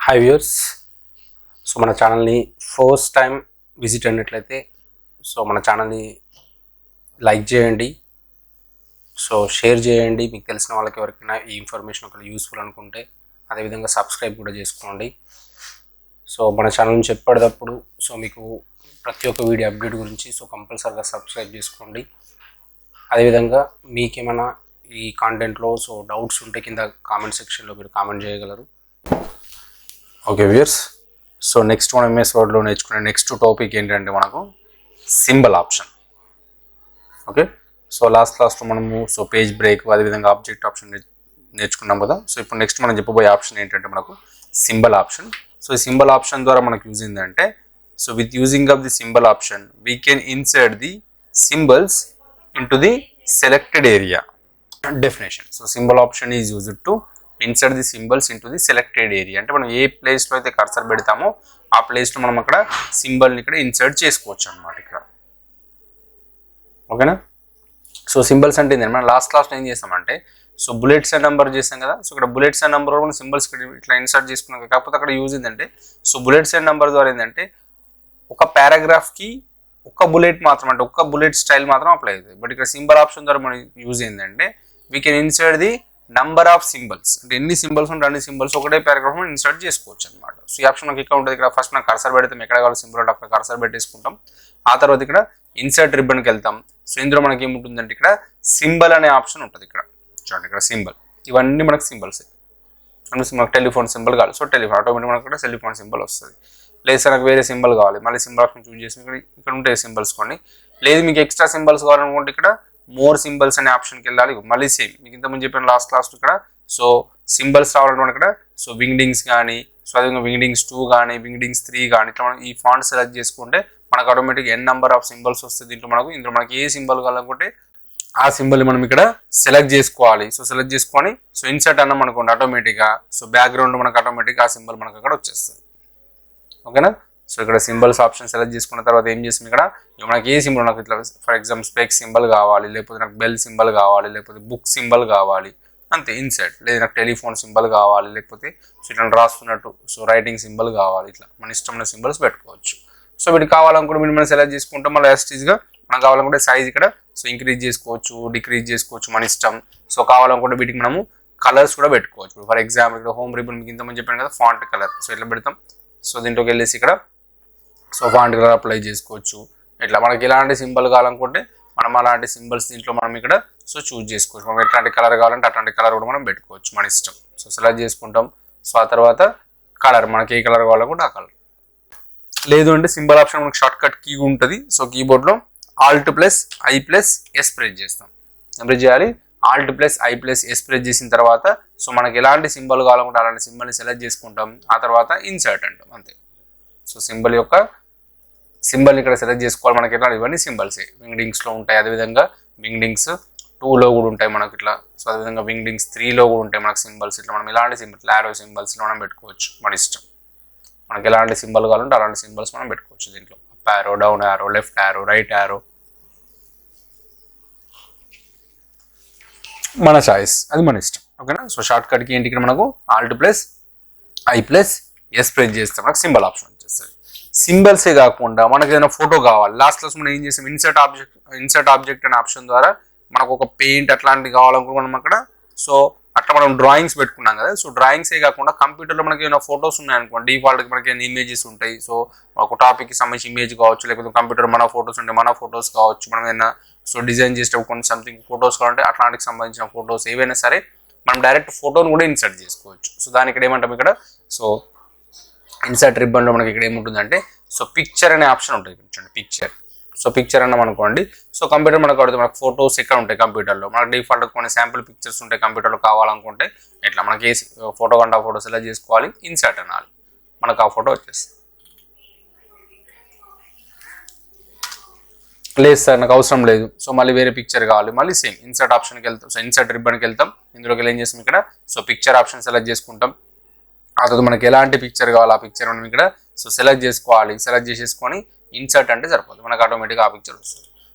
Hi viewers. So మన ఛానల్ని first time visit అయినట్లయితే మన ఛానల్ని లైక్ చేయండి, షేర్ చేయండి. మీకు తెలిసిన వాళ్ళకి ఎవరికైనా ఈ ఇన్ఫర్మేషన్ ఒకవేళ యూస్ఫుల్ అనుకుంటే అదేవిధంగా సబ్స్క్రైబ్ కూడా చేసుకోండి. మన ఛానల్ నుంచి ఎప్పటికప్పుడు మీకు ప్రతి ఒక్క వీడియో అప్డేట్ గురించి కంపల్సరీగా సబ్స్క్రైబ్ చేసుకోండి. అదేవిధంగా మీకేమైనా ఈ కాంటెంట్లో డౌట్స్ ఉంటే కింద కామెంట్ సెక్షన్లో మీరు కామెంట్ చేయగలరు. ఓకే వ్యూయర్స్, నెక్స్ట్ మనం ఎంఎస్ వర్డ్లో నేర్చుకునే నెక్స్ట్ టాపిక్ ఏంటంటే మనకు సింబల్ ఆప్షన్. ఓకే, లాస్ట్ క్లాస్లో మనము పేజ్ బ్రేక్ అదేవిధంగా ఆబ్జెక్ట్ ఆప్షన్ నేర్చుకున్నాం కదా. ఇప్పుడు నెక్స్ట్ మనం చెప్పబోయే ఆప్షన్ ఏంటంటే మనకు సింబల్ ఆప్షన్. ఈ సింబల్ ఆప్షన్ ద్వారా మనకు యూజ్ ఏంటంటే with using of the symbol option we can insert the symbols into the selected area. Definition: symbol option is used to insert the symbols into the selected area. అంటే మనం ఏ ప్లేస్లో అయితే cursor పెడతామో ఆ ప్లేస్లో మనం అక్కడ సింబల్ని ఇక్కడ ఇన్సర్ట్ చేసుకోవచ్చు అనమాట ఇక్కడ. ఓకేనా? సింబల్స్ అంటే ఏంటంటే మనం లాస్ట్ క్లాస్లో ఏం చేస్తామంటే బుల్లెట్స్ అండ్ నెంబర్ చేస్తాం కదా. ఇక్కడ బుల్లెట్స్ అండ్ నెంబర్ కూడా సింబల్స్ ఇట్లా ఇన్సర్ట్ చేసుకున్నాం. కాకపోతే అక్కడ యూజ్ ఏంటంటే బుల్లెట్స్ అండ్ నెంబర్ ద్వారా ఏంటంటే ఒక పారాగ్రాఫ్కి ఒక్క బుల్లెట్ మాత్రం, అంటే ఒక్క బుల్లెట్ స్టైల్ మాత్రం అప్లై అవుతుంది. బట్ ఇక్కడ సింబల్ ఆప్షన్ ద్వారా మనం యూజ్ ఏంటంటే we can insert the number of symbols. అంటే ఎన్ని సింబల్స్ ఉంటే అన్ని సింబల్స్ ఒకటే పారాగ్రాఫ్ ఇన్సర్ట్ చేసుకోవచ్చు అనమాట. ఈ ఆప్షన్ మనకి ఇక్కడ ఉంటుంది. ఇక్కడ ఫస్ట్ మనం కర్సర్ పెడతాం, ఎక్కడ కావాలి సింబల్ అంటే అక్కడ కర్సర్ పెట్టేసుకుంటాం. ఆ తర్వాత ఇక్కడ ఇన్సర్ట్ రిబ్బన్కి వెళ్తాం. ఇందులో మనకి ఏముంటుందంటే ఇక్కడ సింబల్ అనే ఆప్షన్ ఉంటుంది. ఇక్కడ చూడండి, ఇక్కడ సింబల్, ఇవన్నీ మనకు సింబల్స్. మనకు టెలిఫోన్ సింబల్ కావాలి, టెలిఫోన్ ఆటోమేటిక్ మనకు ఇక్కడ టెలిఫోన్ సింబల్ వస్తుంది. లేదు సార్ నాకు వేరే సింబల్ కావాలి, మళ్ళీ సింబల్ ఆప్షన్ చూస్ చేసి ఇక్కడ ఉంటాయి సింబల్స్ కొన్ని. లేదు మీకు ఎక్స్ట్రా సింబల్స్ కావాలనుకుంటే ఇక్కడ మోర్ సింబల్స్ అనే ఆప్షన్కి వెళ్ళాలి. మళ్ళీ సేమ్ మీకు ఇంతకుముందు చెప్పిన లాస్ట్ క్లాస్ ఇక్కడ సింబల్స్ రావాలంటే ఇక్కడ వింగ్డింగ్స్ కానీ అదేవిధంగా వింగ్డింగ్స్ 2 కానీ వింగ్డింగ్స్ 3 కానీ ఇట్లా మనం ఈ ఫాంట్ సెలెక్ట్ చేసుకుంటే మనకు automatic n number of symbols వస్తుంది. ఇందులో మనకి ఏ సింబల్ కావాలనుకుంటే ఆ సింబల్ని మనం ఇక్కడ సెలెక్ట్ చేసుకోవాలి. సెలెక్ట్ చేసుకొని ఇన్సర్ట్ అన్నాం అనుకోండి, ఆటోమేటిక్గా బ్యాక్గ్రౌండ్ మనకు ఆటోమేటిక్గా ఆ సింబల్ మనకు అక్కడ వచ్చేస్తుంది. ఓకేనా? ఇక్కడ సింబల్స్ ఆప్షన్ సెలెక్ట్ చేసుకున్న తర్వాత ఏం చేస్తాం, ఇక్కడ మనకి ఏ సింబల్ నాకు ఇట్లా ఫర్ ఎగ్జాంపుల్ స్పెక్ సింబల్ కావాలి, లేకపోతే నాకు బెల్ సింబల్ కావాలి, లేకపోతే బుక్ సింబల్ కావాలి, అంతే ఇన్సర్ట్. లేదు నాకు టెలిఫోన్ సింబల్ కావాలి, లేకపోతే ఇట్లా రాస్తున్నట్టు రైటింగ్ సింబల్ కావాలి, ఇట్లా మన ఇష్టమైన సింబల్స్ పెట్టుకోవచ్చు. వీటికి కావాలనుకుంటే మనం సెలెక్ట్ చేసుకుంటాం. మళ్ళీ యాస్టీజ్గా మనం కావాలనుకుంటే సైజ్ ఇక్కడ ఇంక్రీజ్ చేసుకోవచ్చు, డిక్రీజ్ చేసుకోవచ్చు, మన ఇష్టం. కావాలనుకుంటే వీటికి మనము కలర్స్ కూడా పెట్టుకోవచ్చు. ఫర్ ఎగ్జాంపుల్ ఇక్కడ హోమ్ రిబన్ మీకు ఇంతమంది చెప్పాను కదా, ఫాంట్ కలర్. ఇట్లా పెడతాం. దీంట్లోకి వెళ్ళేసి ఇక్కడ ఫాంట్ కలర్ అప్లై చేసుకోవచ్చు. ఇట్లా మనకి ఎలాంటి సింబల్ కావాలనుకుంటే మనం అలాంటి సింబల్స్ దీంట్లో మనం ఇక్కడ చూజ్ చేసుకోవచ్చు. మనం ఎట్లాంటి కలర్ కావాలంటే అట్లాంటి కలర్ కూడా మనం పెట్టుకోవచ్చు, మన ఇష్టం. సెలెక్ట్ చేసుకుంటాం. ఆ తర్వాత కలర్ మనకి ఏ కలర్ కావాలనుకుంటే ఆ కలర్. లేదు అంటే సింబల్ ఆప్షన్ మనకి షార్ట్ కట్ కీ ఉంటుంది. కీబోర్డ్లో Alt+I+S ప్రెస్ చేస్తాం. ప్రెస్ చేయాలి. Alt+I+S ప్రెస్ చేసిన తర్వాత మనకి ఎలాంటి సింబల్ కావాలనుకుంటే అలాంటి సింబల్ని సెలెక్ట్ చేసుకుంటాం. ఆ తర్వాత ఇన్సర్ట్ అంటాం, అంతే. సింబల్ ఇక్కడ సెలెక్ట్ చేసుకోవాలి. మనకి ఎట్లా ఇవన్నీ సింబల్సే వింగ్డింగ్స్లో ఉంటాయి. అదేవిధంగా వింగ్డింగ్స్ 2లో కూడా ఉంటాయి మనకి ఇట్లా. అదేవిధంగా వింగ్డింగ్స్ 3లో కూడా ఉంటాయి మనకి సింబల్స్. ఇట్లా మనం ఎలాంటి సింబల్స్ యారో సింబల్స్ మనం పెట్టుకోవచ్చు, మన ఇష్టం. మనకి ఎలాంటి సింబల్ కావాలంటే అలాంటి సింబల్స్ మనం పెట్టుకోవచ్చు దీంట్లో. Up arrow, down arrow, left arrow, right arrow, మన చాయిస్, అది మన ఇష్టం. ఓకేనా? షార్ట్ కట్కి ఏంటి ఇక్కడ మనకు Alt+I+S ప్రెస్ చేస్తే మనకు సింబల్ ఆప్షన్ వచ్చేస్తుంది. సింబల్సే కాకుండా మనకి ఏదైనా ఫోటో కావాలి. లాస్ట్ క్లాస్ మనం ఏం చేస్తాం, ఇన్సర్ట్ ఆబ్జెక్ట్ అనే ఆప్షన్ ద్వారా మనకు ఒక పెయింట్ అట్లాంటివి కావాలనుకుంటే మనం అక్కడ అట్లా మనం డ్రాయింగ్స్ పెట్టుకున్నాం కదా. డ్రాయింగ్సే కాకుండా కంప్యూటర్లో మనకి ఏమైనా ఫొటోస్ ఉన్నాయనుకోండి, డిఫాల్ట్కి మనకి ఏమైనా ఇమేజెస్ ఉంటాయి. ఒక టాపిక్కి సంబంధించి ఇమేజ్ కావచ్చు, లేకపోతే కంప్యూటర్ మన ఫొటోస్ ఉంటాయి, మన ఫొటోస్ కావచ్చు. మనం ఏదైనా డిజైన్ చేసేటప్పుడు కొన్ని సంథింగ్ ఫొటోస్ కావాలంటే అట్లాంటికి సంబంధించిన ఫొటోస్ ఏవైనా సరే మనం డైరెక్ట్ ఫోటోని కూడా ఇన్సర్ట్ చేసుకోవచ్చు. దానికి ఇక్కడ ఏమంటాం, ఇక్కడ ఇన్సర్ట్ రిబ్బన్లో మనకి ఇక్కడ ఏముంటుందంటే పిక్చర్ అనే ఆప్షన్ ఉంటుంది. పిక్చర్. పిక్చర్ అన్నాం అనుకోండి. కంప్యూటర్ మనకు అడుగుతుంది మనకు ఫొటోస్ ఎక్కడ ఉంటాయి కంప్యూటర్లో. మనకు డిఫాల్ట్ కొన్ని శాంపుల్ పిక్చర్స్ ఉంటాయి కంప్యూటర్లో. కావాలనుకుంటే ఇట్లా మనకి ఏ ఫోటో కంటే ఆ ఫోటో సెలెక్ట్ చేసుకోవాలి, ఇన్సర్ట్ అనాలి, మనకు ఆ ఫోటో వచ్చేస్తుంది. లేదు సార్ నాకు అవసరం లేదు, మళ్ళీ వేరే పిక్చర్ కావాలి, మళ్ళీ సేమ్ ఇన్సర్ట్ ఆప్షన్కి వెళ్తాం. ఇన్సర్ట్ రిబ్బన్కి వెళ్తాం. ఇందులోకి ఏం చేస్తాం, ఇక్కడ పిక్చర్ ఆప్షన్ సెలెక్ట్ చేసుకుంటాం. ఆ తర్వాత మనకి ఎలాంటి పిక్చర్ కావాలి ఆ పిక్చర్ మనం ఇక్కడ సెలెక్ట్ చేసుకోవాలి. సెలెక్ట్ చేసేసుకొని ఇన్సర్ట్ అంటే సరిపోతుంది, మనకు ఆటోమేటిక్గా ఆ పిక్చర్ వస్తుంది.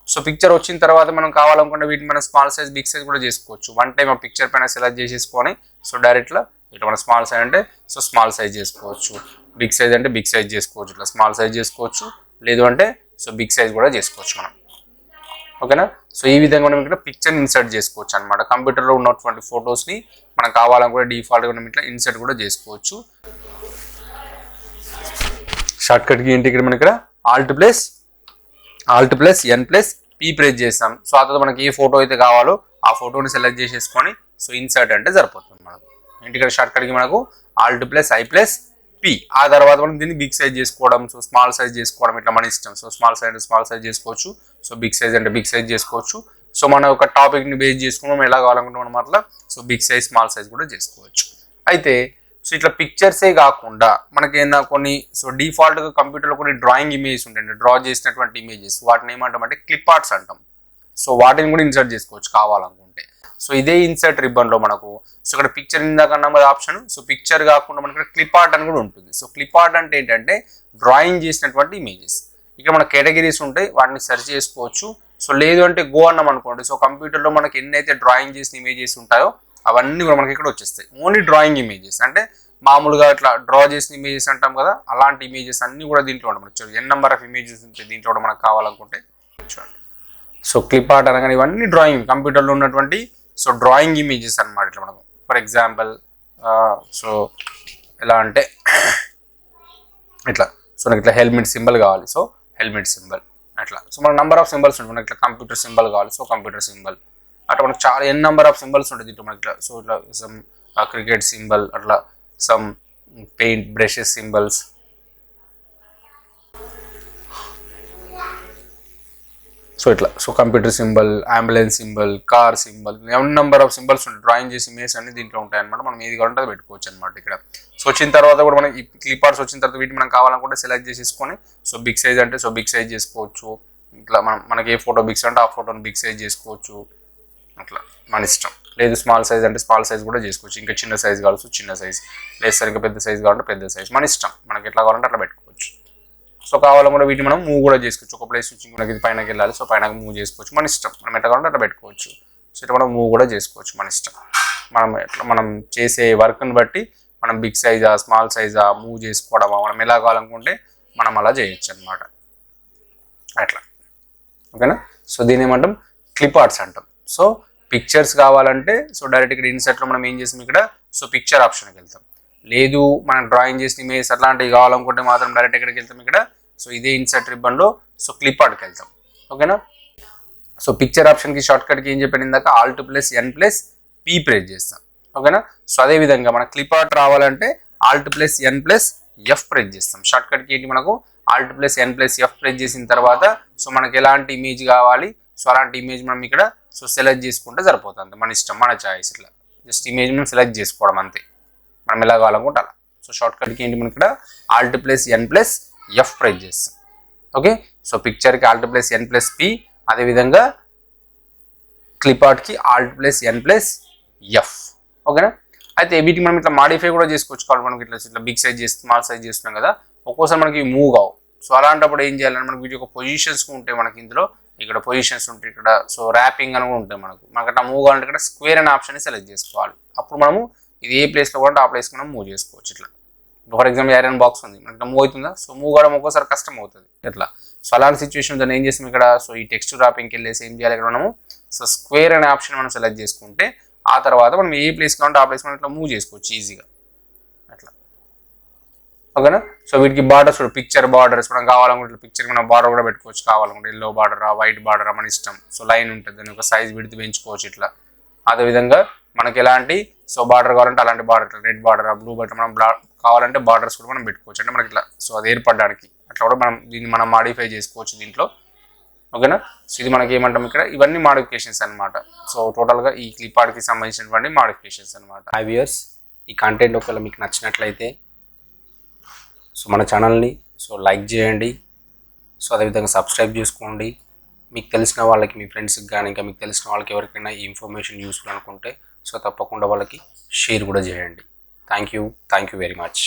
పిక్చర్ వచ్చిన తర్వాత మనం కావాలనుకుంటే వీటిని మనం స్మాల్ సైజ్ బిగ్ సైజ్ కూడా చేసుకోవచ్చు. వన్ టైం ఆ పిక్చర్ పైన సెలెక్ట్ చేసేసుకొని డైరెక్ట్గా ఇట్లా మన స్మాల్ సైజ్ అంటే సో స్మాల్ సైజ్ చేసుకోవచ్చు, బిగ్ సైజ్ అంటే బిగ్ సైజ్ చేసుకోవచ్చు, ఇట్లా స్మాల్ సైజ్ చేసుకోవచ్చు, లేదు అంటే సో బిగ్ సైజ్ కూడా చేసుకోవచ్చు మనం. ఓకేనా. సో ఈ విధంగా మనం ఇక్కడ పిక్చర్ని ఇన్సర్ట్ చేసుకోవచ్చు అనమాట. కంప్యూటర్లో ఉన్నటువంటి ఫొటోస్ని మనం కావాలనుకుంటే డిఫాల్ట్గా మనం ఇట్లా ఇన్సర్ట్ కూడా చేసుకోవచ్చు. షార్ట్ కట్కి ఏంటి ఇక్కడ మనం ఇక్కడ ఆల్ట్ ప్లస్ ఎన్ ప్లస్ పీ ప్రెస్ చేస్తాం. సో ఆ తర్వాత మనకి ఏ ఫోటో అయితే కావాలో ఆ ఫోటోని సెలెక్ట్ చేసేసుకొని సో ఇన్సర్ట్ అంటే సరిపోతుంది మనకు. ఏంటి ఇక్కడ షార్ట్ కట్కి మనకు Alt plus I plus P. ఆ తర్వాత మనం దీన్ని బిగ్ సైజ్ చేసుకోవడం, సో స్మాల్ సైజ్ చేసుకోవడం ఇట్లా మన ఇష్టం. సో స్మాల్ సైజ్ అంటే స్మాల్ సైజ్ చేసుకోవచ్చు, సో బిగ్ సైజ్ అంటే బిగ్ సైజ్ చేసుకోవచ్చు. సో మన ఒక టాపిక్ని బేస్ చేసుకుని మనం ఎలా కావాలనుకుంటాం మనం అట్లా so big size small size కూడా చేసుకోవచ్చు. అయితే సో ఇట్లా పిక్చర్సే కాకుండా మనకి ఏదైనా కొన్ని సో డిఫాల్ట్గా కంప్యూటర్లో కొన్ని డ్రాయింగ్ ఇమేజెస్ ఉంటాయండి, డ్రా చేసినటువంటి ఇమేజెస్, వాటిని ఏమంటామంటే క్లిప్ ఆర్ట్స్ అంటాం. సో వాటిని కూడా ఇన్సర్ట్ చేసుకోవచ్చు కావాలనుకుంటే. సో ఇదే ఇన్సర్ట్ రిబ్బన్లో మనకు సో ఇక్కడ పిక్చర్ ఇందాక అన్నాం కదా ఆప్షన్, సో పిక్చర్ కాకుండా మనకి క్లిప్ ఆర్ట్ అని కూడా ఉంటుంది. సో క్లిప్ ఆర్ట్ అంటే ఏంటంటే డ్రాయింగ్ చేసినటువంటి ఇమేజెస్. ఇక్కడ మన కేటగిరీస్ ఉంటాయి, వాటిని సెర్చ్ చేసుకోవచ్చు. సో లేదు అంటే గో అన్నాం అనుకోండి, సో కంప్యూటర్లో మనకి ఎన్నైతే డ్రాయింగ్ చేసిన ఇమేజెస్ ఉంటాయో అవన్నీ కూడా మనకి ఇక్కడ వచ్చేస్తాయి. ఓన్లీ డ్రాయింగ్ ఇమేజెస్ అంటే మామూలుగా ఇట్లా డ్రా చేసిన ఇమేజెస్ అంటాం కదా, అలాంటి ఇమేజెస్ అన్నీ కూడా దీంట్లో ఉండవచ్చు. ఎన్ నెంబర్ ఆఫ్ ఇమేజెస్ ఉంటాయి దీంట్లో కూడా మనకు కావాలనుకుంటే చూడండి. సో క్లిప్ ఆర్ట్ అనగానే ఇవన్నీ డ్రాయింగ్ కంప్యూటర్లో ఉన్నటువంటి సో డ్రాయింగ్ ఇమేజెస్ అనమాట. ఇట్లా మనకు ఫర్ ఎగ్జాంపుల్ సో ఎలా అంటే ఇట్లా సో నాకు ఇట్లా హెల్మెట్ సింబల్ కావాలి, సో హెల్మెట్ సింబల్ అట్లా. సో మన నెంబర్ ఆఫ్ సింబల్స్ ఉంటాయి, మనకి ఇట్లా కంప్యూటర్ సింబల్ కావాలి, సో కంప్యూటర్ సింబల్ అట్లా మనకు చాలా ఎన్ నెంబర్ ఆఫ్ సింబల్స్ ఉంటాయి దీంట్లో మనకి ఇట్లా. సో ఇట్లా సమ్ క్రికెట్ సింబల్ అట్లా, some paint brushes symbols, so ఇట్లా so computer symbol, ambulance symbol, car symbol, n number of symbols ఉంటాయి. డ్రాయింగ్ చేసి ఇమేజ్ అన్ని దీంట్లో ఉంటాయి అనమాట. మనం ఏది కావాలంటే అది పెట్టుకోవచ్చు అనమాట ఇక్కడ. సో వచ్చిన తర్వాత కూడా మనం ఈ క్లిప్ ఆర్ట్స్ వచ్చిన తర్వాత వీటిని మనం కావాలనుకుంటే సెలెక్ట్ చేసేసుకొని సో బిగ్ సైజ్ అంటే సో బిగ్ సైజ్ చేసుకోవచ్చు. ఇట్లా మనకి ఏ ఫోటో బిగ్ అంటే ఆ ఫోటోని బిగ్ సైజ్ చేసుకోవచ్చు, అట్లా మన ఇష్టం. లేదు స్మాల్ సైజ్ అంటే స్మాల్ సైజ్ కూడా చేసుకోవచ్చు, ఇంకా చిన్న సైజ్ కావచ్చు చిన్న సైజ్, లేదు సరిగ్గా పెద్ద సైజ్ కావాలంటే పెద్ద సైజ్, మన ఇష్టం. మనకి ఎట్లా కావాలంటే అట్లా పెట్టుకోవచ్చు. సో కావాలనుకుంటే వీటిని మనం మూవ్ కూడా చేసుకోవచ్చు. ఒక ప్లేస్ నుంచి మనకి ఇది పైనకి వెళ్ళాలి, సో పైన మూవ్ చేసుకోవచ్చు, మన ఇష్టం. మనం ఎట్లా కావాలంటే అట్లా పెట్టుకోవచ్చు. సో ఇట్లా మనం మూవ్ కూడా చేసుకోవచ్చు, మన ఇష్టం. మనం చేసే వర్క్ని బట్టి మనం బిగ్ సైజా స్మాల్ సైజా మూవ్ చేసుకోవడమా మనం ఎలా కావాలనుకుంటే మనం అలా చేయొచ్చు అనమాట అట్లా. ఓకేనా. సో దీని ఏమంటాం క్లిప్ ఆర్ట్స్ అంటాం. సో పిక్చర్స్ కావాలంటే సో డైరెక్ట్ ఇక్కడ ఇన్సర్ట్లో మనం ఏం చేస్తాం ఇక్కడ సో పిక్చర్ ఆప్షన్కి వెళ్తాం. లేదు మనం డ్రాయింగ్ చేసిన ఇమేజ్ అట్లాంటివి కావాలనుకుంటే మాత్రం డైరెక్ట్ ఎక్కడికి వెళ్తాం ఇక్కడ సో ఇదే ఇన్సర్ట్ రిబ్బన్లో సో క్లిప్ ఆర్ట్కి వెళ్తాం. ఓకేనా. సో పిక్చర్ ఆప్షన్కి షార్ట్ కట్కి ఏం చెప్పాను ఇందాక ఆల్ట్ ప్లస్ ఎన్ ప్లస్ పీ ప్రెస్ చేస్తాం. ఓకేనా. సో అదేవిధంగా మన క్లిప్ ఆర్ట్ రావాలంటే ఆల్ట్ ప్లస్ ఎన్ ప్లస్ ఎఫ్ ప్రెస్ చేస్తాం. షార్ట్ కట్కి ఏంటి మనకు ఆల్ట్ ప్లస్ ఎన్ ప్లస్ ఎఫ్ ప్రెస్ చేసిన తర్వాత సో మనకి ఎలాంటి ఇమేజ్ కావాలి సో అలాంటి ఇమేజ్ మనం ఇక్కడ సో సెలెక్ట్ చేసుకుంటే సరిపోతుంది, మన ఇష్టం మన చాయిస్. ఇట్లా జస్ట్ ఇమేజ్ మనం సెలెక్ట్ చేసుకోవడం అంతే, మనం ఎలా కావాలనుకుంటే అలా. సో షార్ట్ కట్కి ఏంటి మనం ఇక్కడ ఆల్ట్ ప్లస్ ఎన్ ప్లస్ ఎఫ్ ప్రెస్ చేస్తాం. ఓకే. సో పిక్చర్కి ఆల్ట్ ప్లస్ ఎన్ ప్లస్ పి, అదేవిధంగా క్లిప్ ఆర్ట్కి ఆల్ట్ ప్లస్ ఎన్ ప్లస్ ఎఫ్. ఓకేనా. అయితే వీటికి మనం ఇట్లా మాడిఫై కూడా చేసుకోవచ్చు. కాబట్టి మనకి ఇట్లా బిగ్ సైజ్ చేసి స్మాల్ సైజ్ చేస్తున్నాం కదా, ఒక్కోసారి మనకి మూవ్ కావు. సో అలాంటప్పుడు ఏం చేయాలంటే మనకి వీటి యొక్క పొజిషన్స్ ఉంటాయి, మనకి ఇందులో ఇక్కడ పొజిషన్స్ ఉంటాయి, ఇక్కడ సో ర్యాపింగ్ అని కూడా ఉంటాయి. మనకు అట్లా మూవ్ కావాలంటే ఇక్కడ స్క్వేర్ అనే ఆప్షన్ సెలెక్ట్ చేసుకోవాలి. అప్పుడు మనము ఇది ఏ ప్లేస్లో కూడా ఆ ప్లేస్కి మనం మూవ్ చేసుకోవచ్చు. ఇట్లా ఫర్ ఎగ్జాంపుల్ ఐరన్ బాక్స్ ఉంది, మనకి మూవ్ అవుతుందా, సో మూవ్ కావడం ఒక్కోసారి కష్టం అవుతుంది ఇట్లా. సో అలాంటి సిచ్యువేషన్ దాన్ని ఏం చేస్తాం ఇక్కడ సో ఈ టెక్స్ట్ ర్యాపింగ్కి వెళ్ళేసి ఏం చేయాలి ఇక్కడ మనము సో స్క్వేర్ అనే ఆప్షన్ మనం సెలెక్ట్ చేసుకుంటే ఆ తర్వాత మనం ఏ ప్లేస్ కావాలంటే ఆ ప్లేస్ మనం ఇట్లా మూవ్ చేసుకోవచ్చు ఈజీగా అట్లా. ఓకేనా. సో వీటికి బార్డర్స్ పిక్చర్ బార్డర్స్ మనం కావాలనుకుంటే పిక్చర్ మనం బార్డర్ కూడా పెట్టుకోవచ్చు, కావాలనుకుంటే ఎల్లో బార్డరా వైట్ బార్డరా మన ఇష్టం. సో లైన్ ఉంటుంది, దాని ఒక సైజ్ విడితే పెంచుకోవచ్చు ఇట్లా. అదేవిధంగా మనకి ఎలాంటి సో బార్డర్ కావాలంటే అలాంటి border, red border blue border మనం కావాలంటే బార్డర్స్ కూడా మనం పెట్టుకోవచ్చు, అంటే మనకి ఇట్లా సో అది ఏర్పడడానికి అట్లా కూడా దీన్ని మనం మాడిఫై చేసుకోవచ్చు దీంట్లో. ఓకేనా. సో ఇది మనకి ఏమంటాం ఇక్కడ ఇవన్నీ మాడిఫికేషన్స్ అనమాట. సో టోటల్గా ఈ క్లిప్ ఆర్ట్కి సంబంధించినటువంటి మాడిఫికేషన్స్ అనమాట. హై వ్యూయర్స్, ఈ కంటెంట్ ఒకవేళ మీకు నచ్చినట్లయితే సో మన ఛానల్ని సో లైక్ చేయండి, సో అదేవిధంగా సబ్స్క్రైబ్ చేసుకోండి. మీకు తెలిసిన వాళ్ళకి మీ ఫ్రెండ్స్కి కానీ ఇంకా మీకు తెలిసిన వాళ్ళకి ఎవరికైనా ఈ ఇన్ఫర్మేషన్ యూస్ఫుల్ అనుకుంటే సో తప్పకుండా వాళ్ళకి షేర్ కూడా చేయండి. Thank you very much.